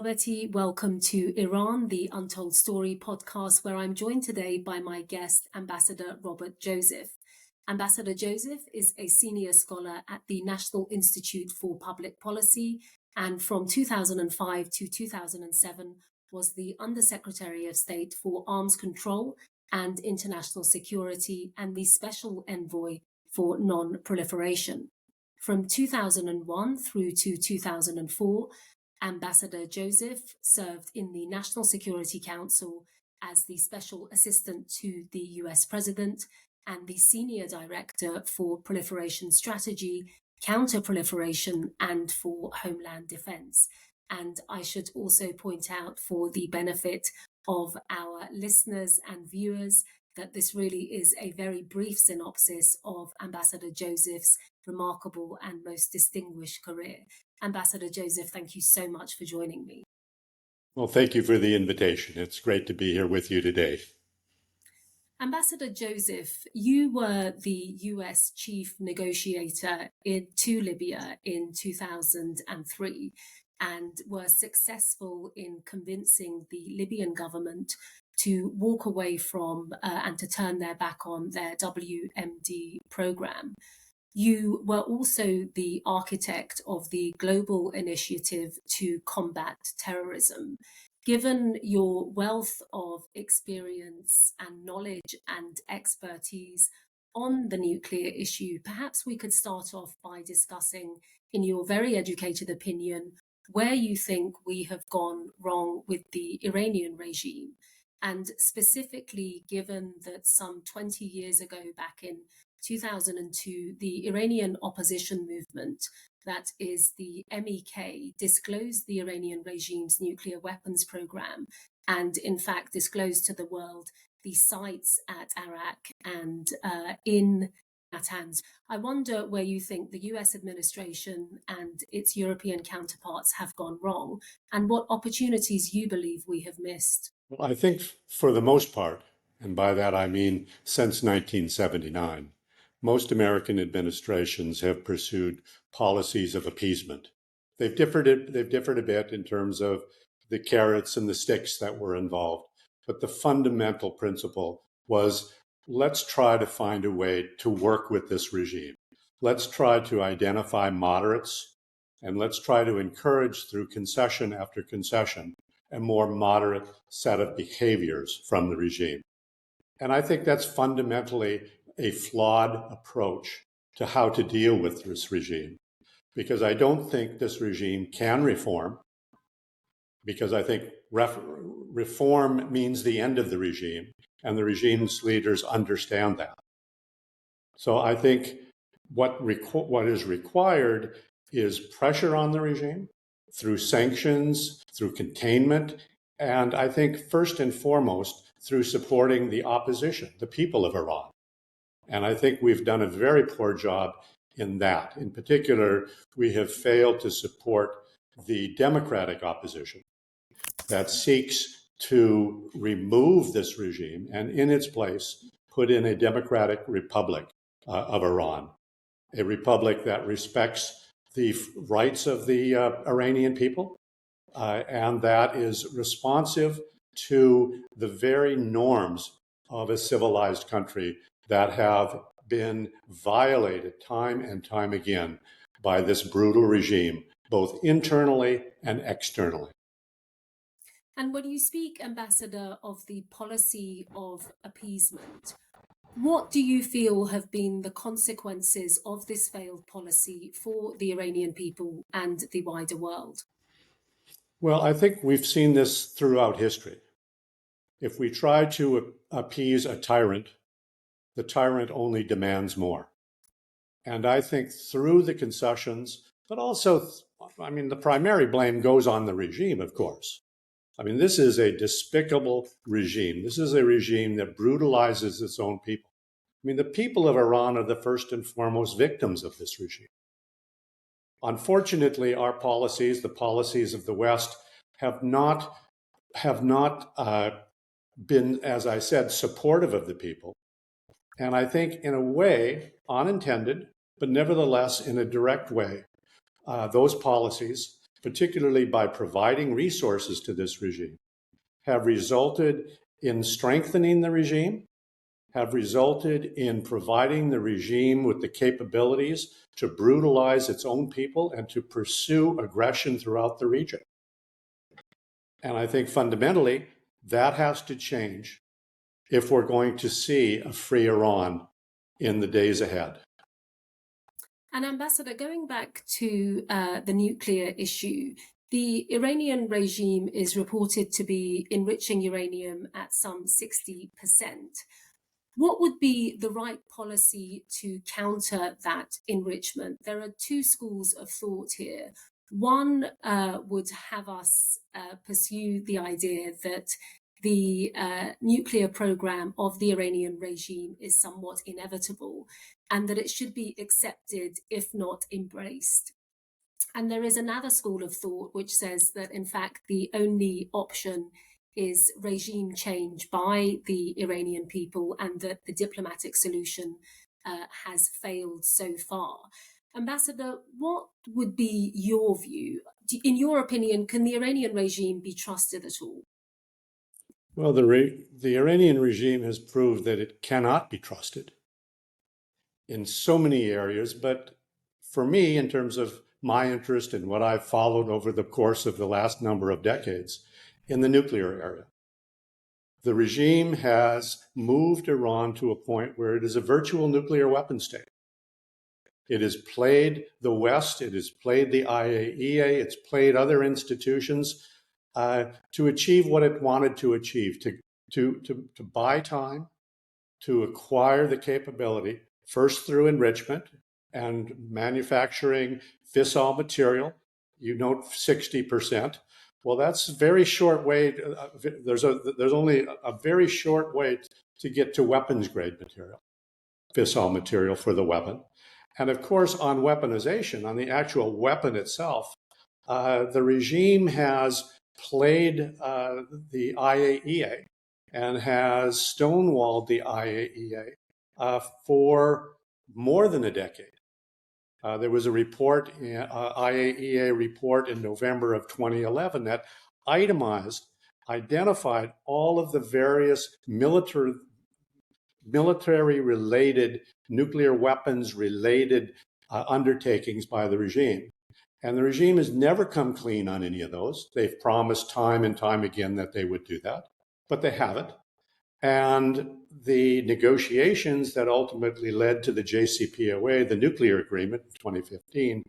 Babati, welcome to Iran, the Untold Story podcast, where I'm joined today by my guest, Ambassador Robert Joseph. Ambassador Joseph is a senior scholar at the National Institute for Public Policy, and from 2005 to 2007 was the Undersecretary of State for Arms Control and International Security and the Special Envoy for Non-Proliferation. From 2001 through to 2004, Ambassador Joseph served in the National Security Council as the Special Assistant to the US President and the Senior Director for Proliferation Strategy, Counter-Proliferation, and for Homeland Defense. And I should also point out, for the benefit of our listeners and viewers, that this really is a very brief synopsis of Ambassador Joseph's remarkable and most distinguished career. Ambassador Joseph, thank you so much for joining me. Well, thank you for the invitation. It's great to be here with you today. Ambassador Joseph, you were the US chief negotiator to Libya in 2003 and were successful in convincing the Libyan government to walk away from and to turn their back on their WMD program. You were also the architect of the global initiative to combat terrorism. Given your wealth of experience and knowledge and expertise on the nuclear issue, perhaps we could start off by discussing, in your very educated opinion, where you think we have gone wrong with the Iranian regime. And specifically, given that some 20 years ago, back in 2002, the Iranian opposition movement, that is the MEK, disclosed the Iranian regime's nuclear weapons program and, in fact, disclosed to the world the sites at Arak and in Natanz. I wonder where you think the US administration and its European counterparts have gone wrong and what opportunities you believe we have missed. Well, I think for the most part, and by that I mean since 1979, most American administrations have pursued policies of appeasement. They've differed a bit in terms of the carrots and the sticks that were involved, but the fundamental principle was, let's try to find a way to work with this regime. Let's try to identify moderates, and let's try to encourage, through concession after concession, a more moderate set of behaviors from the regime. And I think that's fundamentally a flawed approach to how to deal with this regime, because I don't think this regime can reform, because I think reform means the end of the regime, and the regime's leaders understand that. So I think what is required is pressure on the regime through sanctions, through containment, and I think first and foremost through supporting the opposition, the people of Iran. And I think we've done a very poor job in that. In particular, we have failed to support the democratic opposition that seeks to remove this regime and in its place put in a democratic republic of Iran, a republic that respects the rights of the Iranian people and that is responsive to the very norms of a civilized country that have been violated time and time again by this brutal regime, both internally and externally. And when you speak, Ambassador, of the policy of appeasement, what do you feel have been the consequences of this failed policy for the Iranian people and the wider world? Well, I think we've seen this throughout history. If we try to appease a tyrant, the tyrant only demands more. And I think through the concessions, but also, I mean, the primary blame goes on the regime, of course. I mean, this is a despicable regime. This is a regime that brutalizes its own people. I mean, the people of Iran are the first and foremost victims of this regime. Unfortunately, our policies, the policies of the West, have not been, as I said, supportive of the people. And I think in a way, unintended, but nevertheless in a direct way, those policies particularly by providing resources to this regime, have resulted in strengthening the regime, have resulted in providing the regime with the capabilities to brutalize its own people and to pursue aggression throughout the region. And I think fundamentally that has to change if we're going to see a free Iran in the days ahead. And Ambassador, going back to the nuclear issue, the Iranian regime is reported to be enriching uranium at some 60%. What would be the right policy to counter that enrichment? There are two schools of thought here. One would have us pursue the idea that the nuclear program of the Iranian regime is somewhat inevitable and that it should be accepted, if not embraced. And there is another school of thought which says that, in fact, the only option is regime change by the Iranian people and that the diplomatic solution has failed so far. Ambassador, what would be your view? In your opinion, can the Iranian regime be trusted at all? Well, the Iranian regime has proved that it cannot be trusted in so many areas, but for me, in terms of my interest and what I've followed over the course of the last number of decades, in the nuclear area. The regime has moved Iran to a point where it is a virtual nuclear weapon state. It has played the West, it has played the IAEA, it's played other institutions to achieve what it wanted to achieve, to buy time, to acquire the capability, first through enrichment and manufacturing fissile material. You note 60%. Well, that's a very short way. There's only a very short way to get to weapons grade material, fissile material for the weapon. And of course, on weaponization, on the actual weapon itself, the regime has played the IAEA and has stonewalled the IAEA for more than a decade. There was a report, IAEA report in November of 2011 that identified all of the various military-related, nuclear weapons-related undertakings by the regime. And the regime has never come clean on any of those. They've promised time and time again that they would do that, but they haven't. And the negotiations that ultimately led to the JCPOA, the nuclear agreement in 2015,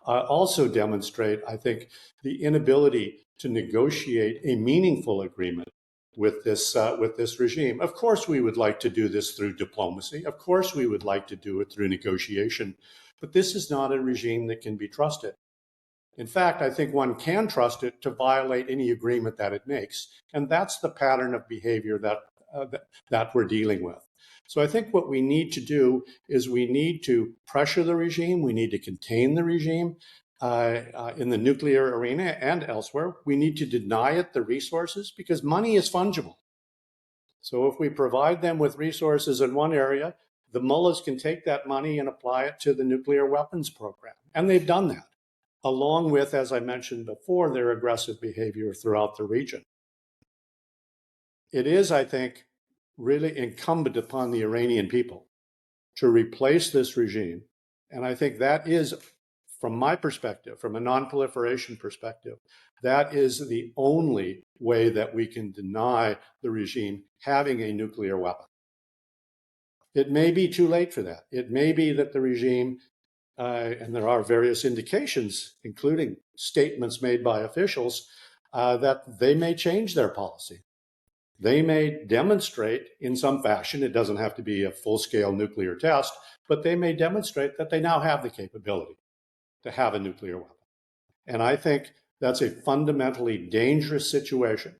also demonstrate, I think, the inability to negotiate a meaningful agreement with this regime. Of course, we would like to do this through diplomacy. Of course, we would like to do it through negotiation. But this is not a regime that can be trusted. In fact, I think one can trust it to violate any agreement that it makes. And that's the pattern of behavior that we're dealing with. So I think what we need to do is we need to pressure the regime. We need to contain the regime in the nuclear arena and elsewhere. We need to deny it the resources because money is fungible. So if we provide them with resources in one area, the mullahs can take that money and apply it to the nuclear weapons program. And they've done that, along with, as I mentioned before, their aggressive behavior throughout the region. It is, I think, really incumbent upon the Iranian people to replace this regime. And I think that is, from my perspective, from a non-proliferation perspective, that is the only way that we can deny the regime having a nuclear weapon. It may be too late for that. It may be that the regime, and there are various indications, including statements made by officials, that they may change their policy. They may demonstrate in some fashion, it doesn't have to be a full-scale nuclear test, but they may demonstrate that they now have the capability to have a nuclear weapon. And I think that's a fundamentally dangerous situation.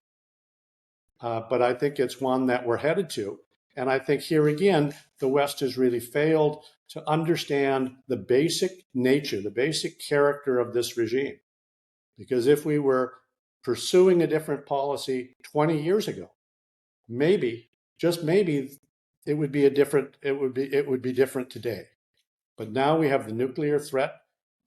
But I think it's one that we're headed to. And I think here again, the West has really failed to understand the basic nature, the basic character of this regime. Because if we were pursuing a different policy 20 years ago, maybe, just maybe, it would be different today. But now we have the nuclear threat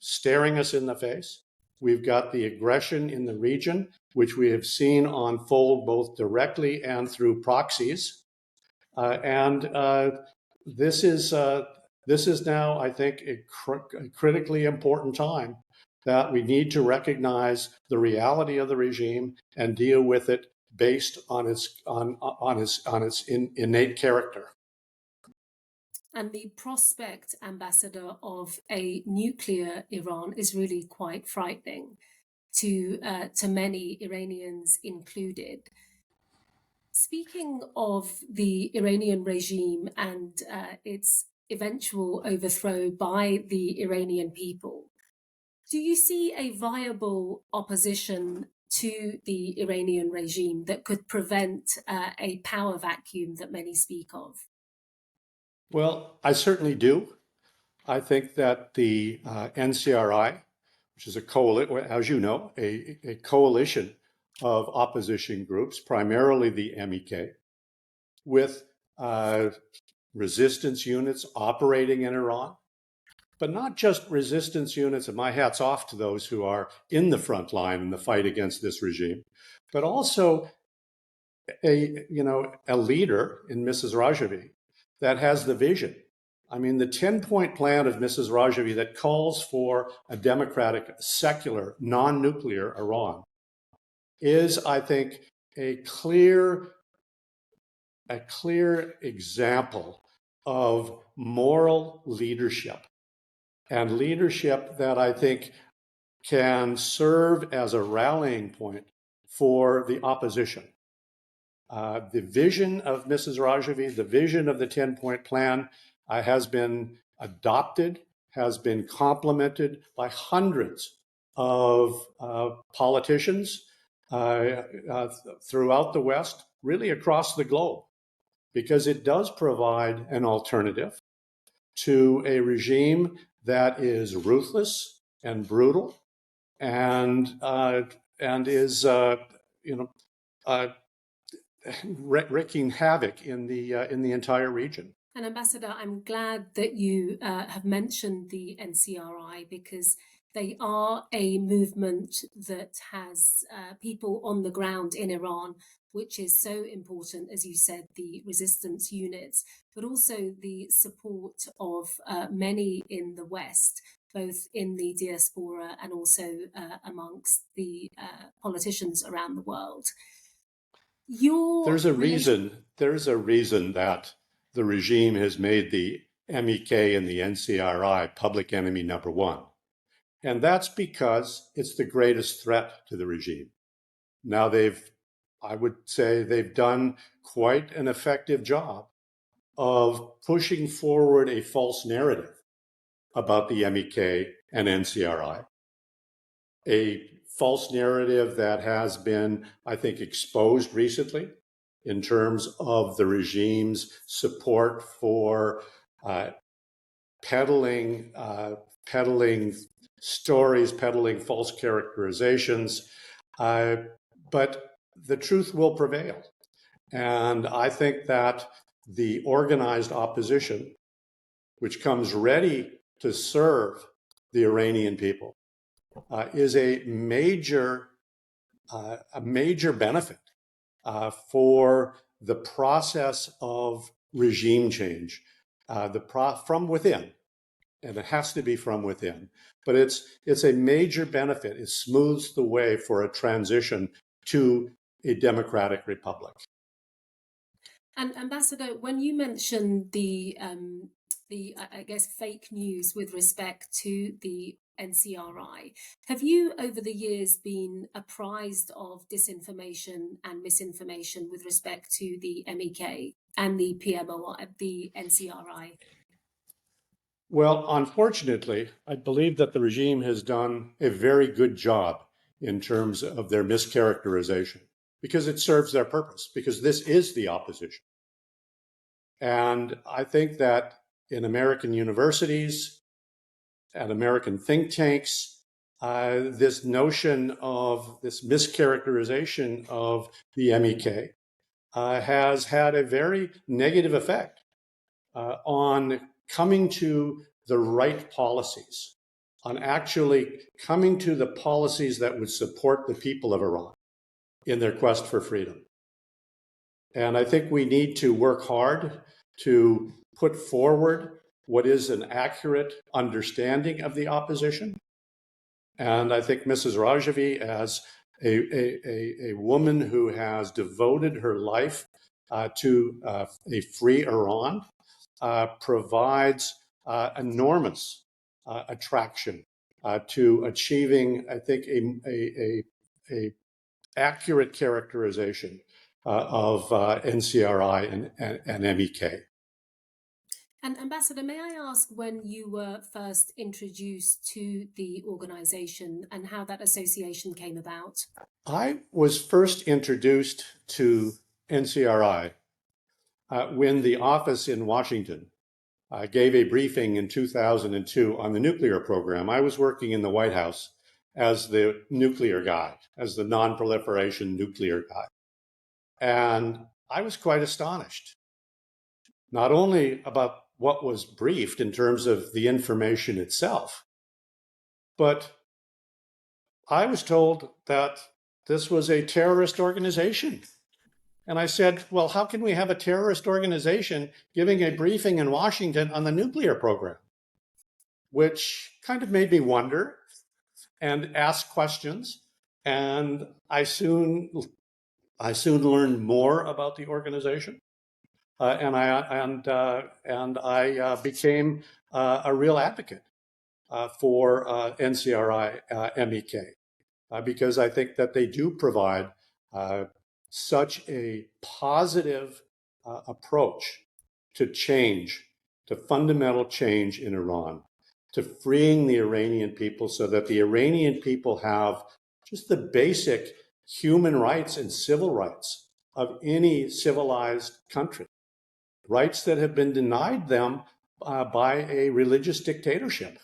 staring us in the face. We've got the aggression in the region, which we have seen unfold both directly and through proxies. And this is now, I think, a critically important time that we need to recognize the reality of the regime and deal with it based on its innate character. And the prospect, Ambassador, of a nuclear Iran is really quite frightening to many, Iranians included. Speaking of the Iranian regime and its eventual overthrow by the Iranian people, do you see a viable opposition to the Iranian regime that could prevent a power vacuum that many speak of? Well, I certainly do. I think that the NCRI, which is as you know, a coalition of opposition groups, primarily the MEK, with resistance units operating in Iran, but not just resistance units, and my hat's off to those who are in the front line in the fight against this regime, but also a leader in Mrs. Rajavi that has the vision. I mean, the 10-point plan of Mrs. Rajavi that calls for a democratic, secular, non-nuclear Iran is, I think, a clear example of moral leadership, and leadership that I think can serve as a rallying point for the opposition. The vision of Mrs. Rajavi, the vision of the 10-point plan has been adopted, has been complemented by hundreds of politicians throughout the West, really across the globe, because it does provide an alternative to a regime that is ruthless and brutal and is wreaking havoc in the entire region. And Ambassador, I'm glad that you have mentioned the NCRI, because they are a movement that has people on the ground in Iran, which is so important, as you said, the resistance units, but also the support of many in the West, both in the diaspora and also amongst the politicians around the world. There's a reason that the regime has made the MEK and the NCRI public enemy number one. And that's because it's the greatest threat to the regime. Now, I would say they've done quite an effective job of pushing forward a false narrative about the MEK and NCRI, a false narrative that has been, I think, exposed recently in terms of the regime's support for peddling stories, peddling false characterizations. But the truth will prevail. And I think that the organized opposition, which comes ready to serve the Iranian people, is a major benefit for the process of regime change, from within, and it has to be from within. But it's a major benefit. It smooths the way for a transition to a democratic republic. And Ambassador, when you mentioned the I guess fake news with respect to the NCRI, have you over the years been apprised of disinformation and misinformation with respect to the MEK and the PMOI, the NCRI? Well, unfortunately, I believe that the regime has done a very good job in terms of their mischaracterization, because it serves their purpose, because this is the opposition. And I think that in American universities and American think tanks, this notion of this mischaracterization of the MEK has had a very negative effect on coming to the right policies on actually coming to the policies that would support the people of Iran in their quest for freedom. And I think we need to work hard to put forward what is an accurate understanding of the opposition. And I think Mrs. Rajavi, as a woman who has devoted her life to a free Iran, provides enormous attraction to achieving, I think, a accurate characterization of NCRI and MEK. And Ambassador, may I ask when you were first introduced to the organization and how that association came about? I was first introduced to NCRI when the office in Washington gave a briefing in 2002 on the nuclear program. I was working in the White House as the nuclear guy, as the non-proliferation nuclear guy. And I was quite astonished, not only about what was briefed in terms of the information itself, but I was told that this was a terrorist organization. And I said, well, how can we have a terrorist organization giving a briefing in Washington on the nuclear program? Which kind of made me wonder and ask questions. And I soon learned more about the organization. And I became a real advocate for NCRI MEK because I think that they do provide such a positive approach to change, to fundamental change in Iran, to freeing the Iranian people so that the Iranian people have just the basic human rights and civil rights of any civilized country, rights that have been denied them by a religious dictatorship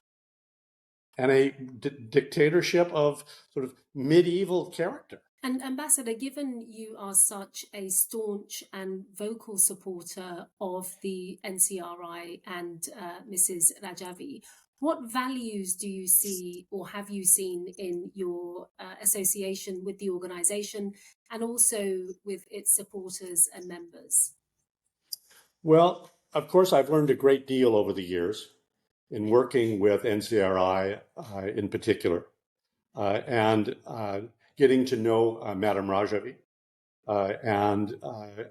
and a dictatorship of sort of medieval character. And Ambassador, given you are such a staunch and vocal supporter of the NCRI and Mrs. Rajavi, what values do you see or have you seen in your association with the organization and also with its supporters and members? Well, of course, I've learned a great deal over the years in working with NCRI in particular, and getting to know Madame Rajavi and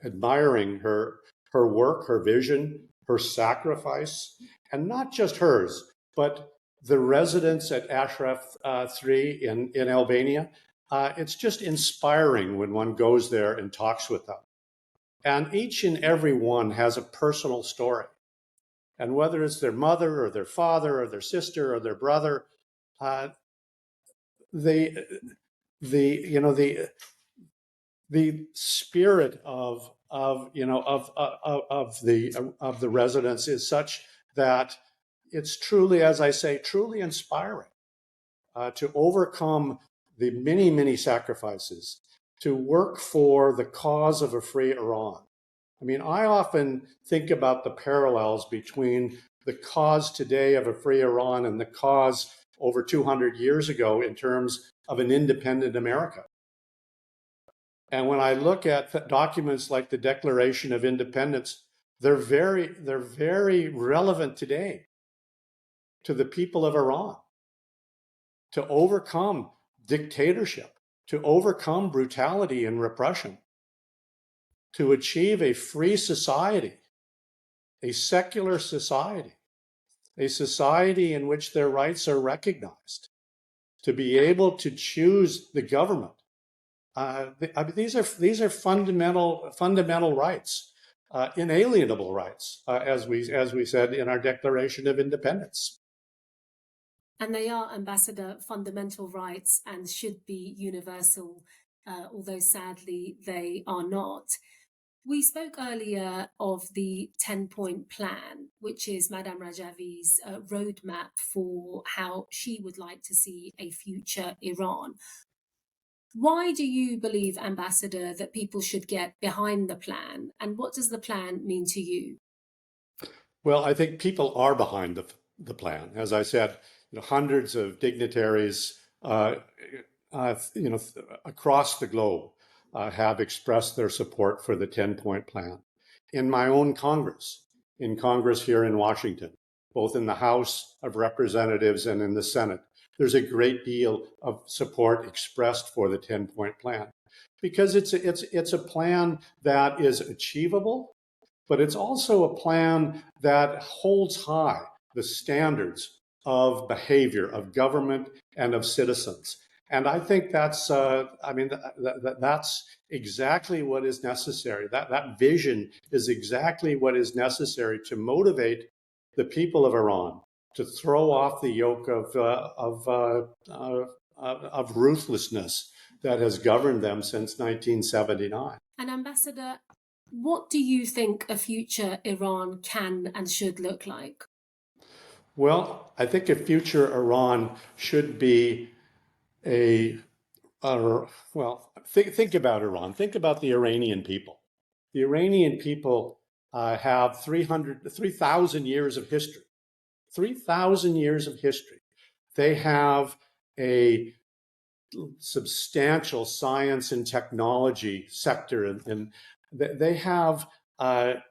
admiring her work, her vision, her sacrifice, and not just hers, but the residents at Ashraf 3 in Albania. It's just inspiring when one goes there and talks with them. And each and every one has a personal story. And whether it's their mother or their father or their sister or their brother, the spirit of the residents is such that it's truly, as I say, truly inspiring to overcome the many sacrifices to work for the cause of a free Iran. I mean, I often think about the parallels between the cause today of a free Iran and the cause over 200 years ago in terms of an independent America. And when I look at documents like the Declaration of Independence, they're very relevant today to the people of Iran, to overcome dictatorship, to overcome brutality and repression, to achieve a free society, a secular society, a society in which their rights are recognized, to be able to choose the government. These are fundamental rights, inalienable rights, as we said in our Declaration of Independence. And they are, Ambassador, fundamental rights and should be universal, although sadly they are not. We spoke earlier of the 10-point plan, which is Madame Rajavi's roadmap for how she would like to see a future Iran. Why do you believe, Ambassador, that people should get behind the plan? And what does the plan mean to you? Well, I think people are behind the plan. As I said, hundreds of dignitaries, across the globe have expressed their support for the 10-point plan. In my own Congress, in Congress here in Washington, both in the House of Representatives and in the Senate, there's a great deal of support expressed for the 10-point plan because it's a plan that is achievable, but it's also a plan that holds high the standards of behavior of government and of citizens. And I think that's, that's exactly what is necessary. That vision is exactly what is necessary to motivate the people of Iran to throw off the yoke of ruthlessness that has governed them since 1979. And Ambassador, what do you think a future Iran can and should look like? Well, I think a future Iran should be a, think about Iran. Think about the Iranian people. The Iranian people have 3,000 years of history. 3,000 years of history. They have a substantial science and technology sector, and they have the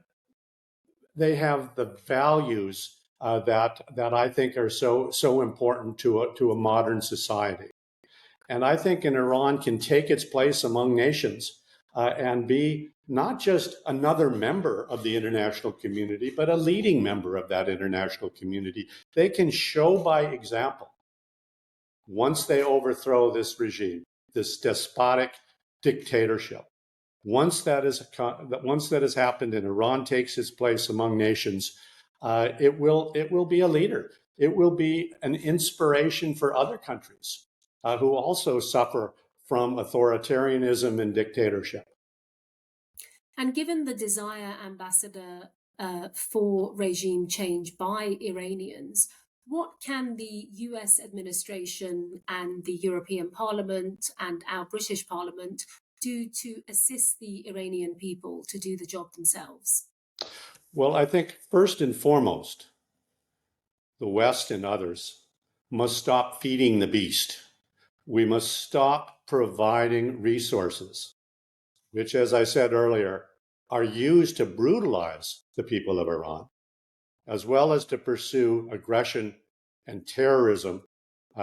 values that I think are so important to a modern society. And I think Iran can take its place among nations and be not just another member of the international community, but a leading member of that international community. They can show by example, once they overthrow this regime, this despotic dictatorship, once that has happened and Iran takes its place among nations, it will be a leader. It will be an inspiration for other countries who also suffer from authoritarianism and dictatorship. And given the desire, Ambassador, for regime change by Iranians, what can the US administration and the European Parliament and our British Parliament do to assist the Iranian people to do the job themselves? Well, I think first and foremost, the West and others must stop feeding the beast. We must stop providing resources, which, as I said earlier, are used to brutalize the people of Iran, as well as to pursue aggression and terrorism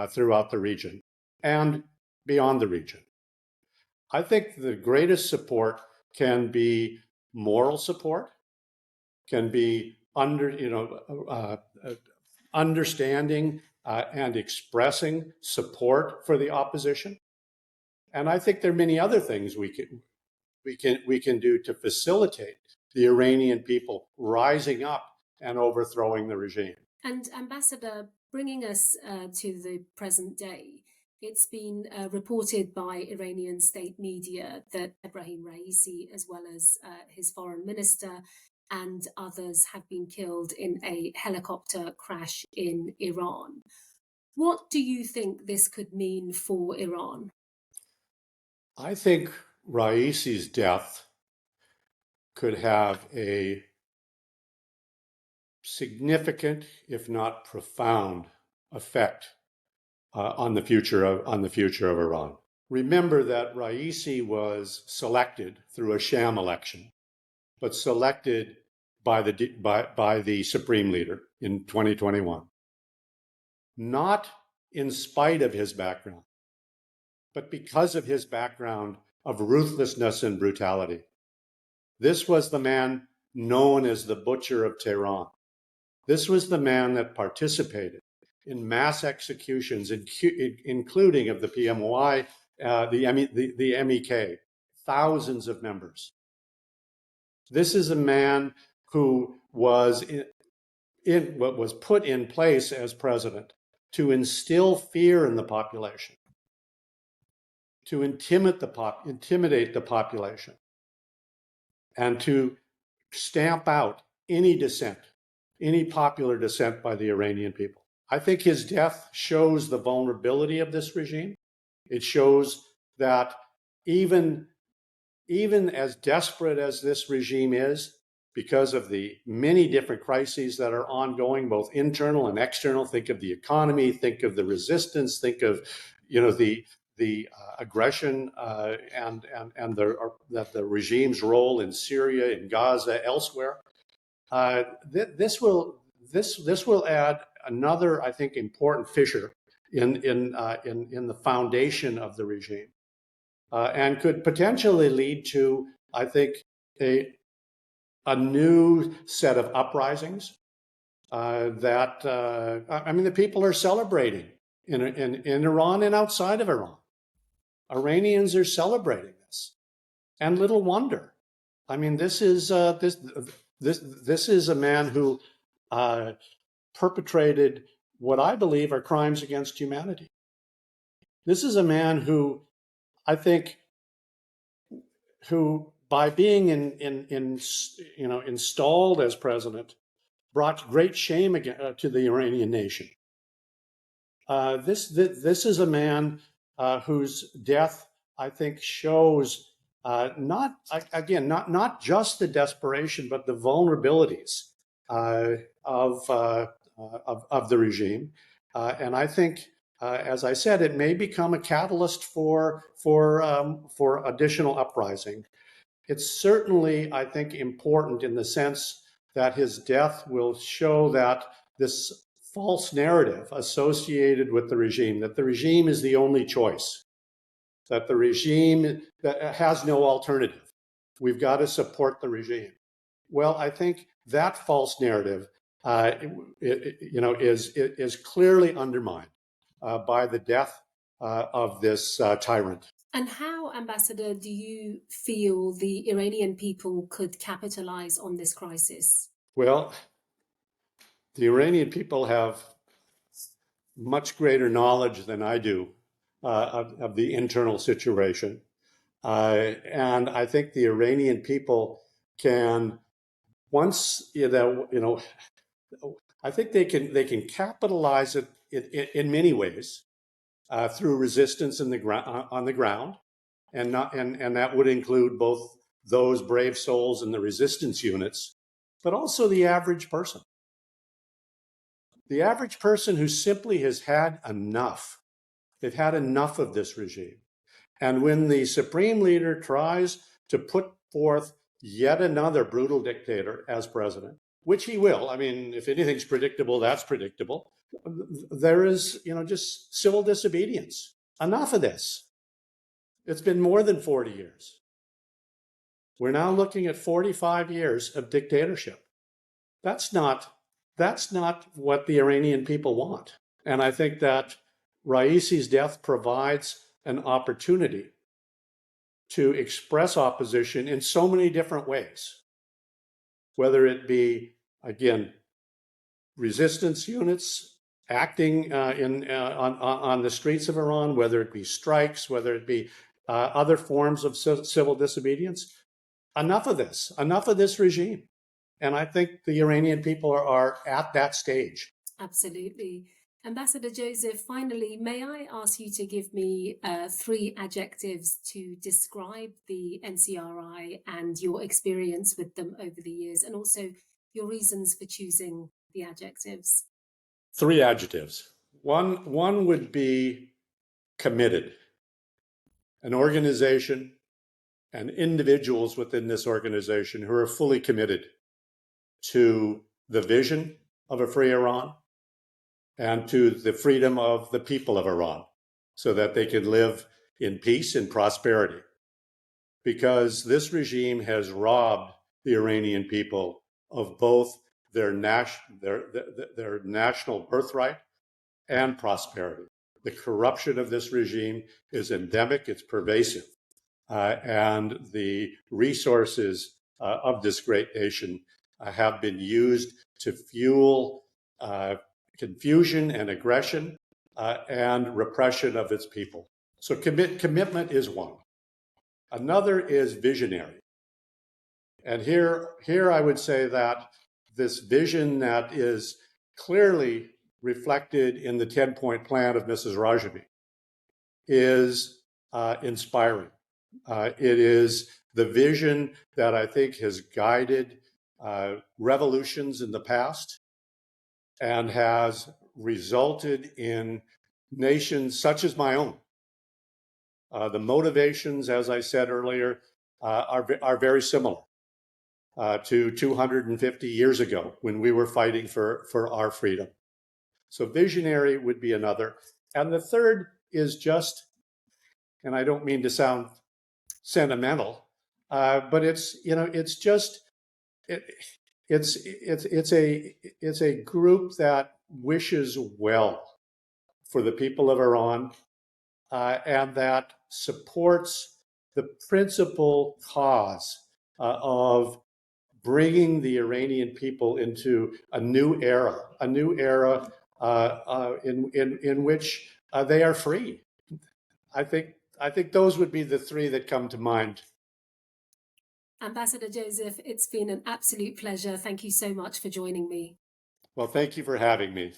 throughout the region and beyond the region. I think the greatest support can be moral support, can be understanding and expressing support for the opposition. And I think there are many other things we can do to facilitate the Iranian people rising up and overthrowing the regime. And Ambassador, bringing us to the present day, it's been reported by Iranian state media that Ebrahim Raisi, as well as his foreign minister and others, have been killed in a helicopter crash in Iran. What do you think this could mean for Iran? I think Raisi's death could have a significant, if not profound, effect on the future of Iran. Remember that Raisi was selected through a sham election, but selected by the Supreme Leader in 2021, not in spite of his background, but because of his background of ruthlessness and brutality. This was the man known as the Butcher of Tehran. This was the man that participated in mass executions, including of the PMOI, the MEK, thousands of members. This is a man who was what was put in place as president to instill fear in the population, to intimidate the population, and to stamp out any dissent, any popular dissent by the Iranian people. I think his death shows the vulnerability of this regime. It shows that even as desperate as this regime is, because of the many different crises that are ongoing, both internal and external. Think of the economy, think of the resistance, think of, the aggression and the regime's role in Syria, in Gaza, elsewhere. This will add another, I think, important fissure in the foundation of the regime, and could potentially lead to, I think, a new set of uprisings that the people are celebrating in Iran and outside of Iran. Iranians are celebrating this, and little wonder. I mean, this is a man who perpetrated what I believe are crimes against humanity. This is a man who, I think, by being installed as president, brought great shame to the Iranian nation. This is a man whose death, I think, shows not just the desperation, but the vulnerabilities of the regime. And I think, as I said, it may become a catalyst for additional uprising. It's certainly, I think, important in the sense that his death will show that this false narrative associated with the regime, that the regime is the only choice, that the regime that has no alternative. We've got to support the regime. Well, I think that false narrative, is clearly undermined by the death of this tyrant. And how, Ambassador, do you feel the Iranian people could capitalize on this crisis? Well, the Iranian people have much greater knowledge than I do of the internal situation. And I think the Iranian people can, once, I think they can capitalize it in many ways through resistance on the ground, and that would include both those brave souls in the resistance units, but also the average person. The average person who simply has had enough. They've had enough of this regime. And when the supreme leader tries to put forth yet another brutal dictator as president, which he will, I mean, if anything's predictable, that's predictable, there is, just civil disobedience. Enough of this. It's been more than 40 years. We're now looking at 45 years of dictatorship. That's not what the Iranian people want. And I think that Raisi's death provides an opportunity to express opposition in so many different ways, whether it be, again, resistance units acting on the streets of Iran, whether it be strikes, whether it be other forms of civil disobedience. Enough of this regime. And I think the Iranian people are at that stage. Absolutely. Ambassador Joseph, finally, may I ask you to give me 3 adjectives to describe the NCRI and your experience with them over the years, and also your reasons for choosing the adjectives? 3 adjectives. One would be committed. An organization and individuals within this organization who are fully committed to the vision of a free Iran and to the freedom of the people of Iran so that they can live in peace and prosperity. Because this regime has robbed the Iranian people of both their national birthright and prosperity. The corruption of this regime is endemic, it's pervasive, and the resources of this great nation have been used to fuel confusion and aggression and repression of its people. So commitment is one. Another is visionary. And here I would say that this vision that is clearly reflected in the 10-point plan of Mrs. Rajami is inspiring. It is the vision that I think has guided revolutions in the past and has resulted in nations such as my own. The motivations, as I said earlier, are very similar to 250 years ago when we were fighting for our freedom. So visionary would be another. And the third is just, and I don't mean to sound sentimental, but it's a group that wishes well for the people of Iran and that supports the principal cause of bringing the Iranian people into a new era in which they are free. I think those would be the three that come to mind. Ambassador Joseph, it's been an absolute pleasure. Thank you so much for joining me. Well, thank you for having me.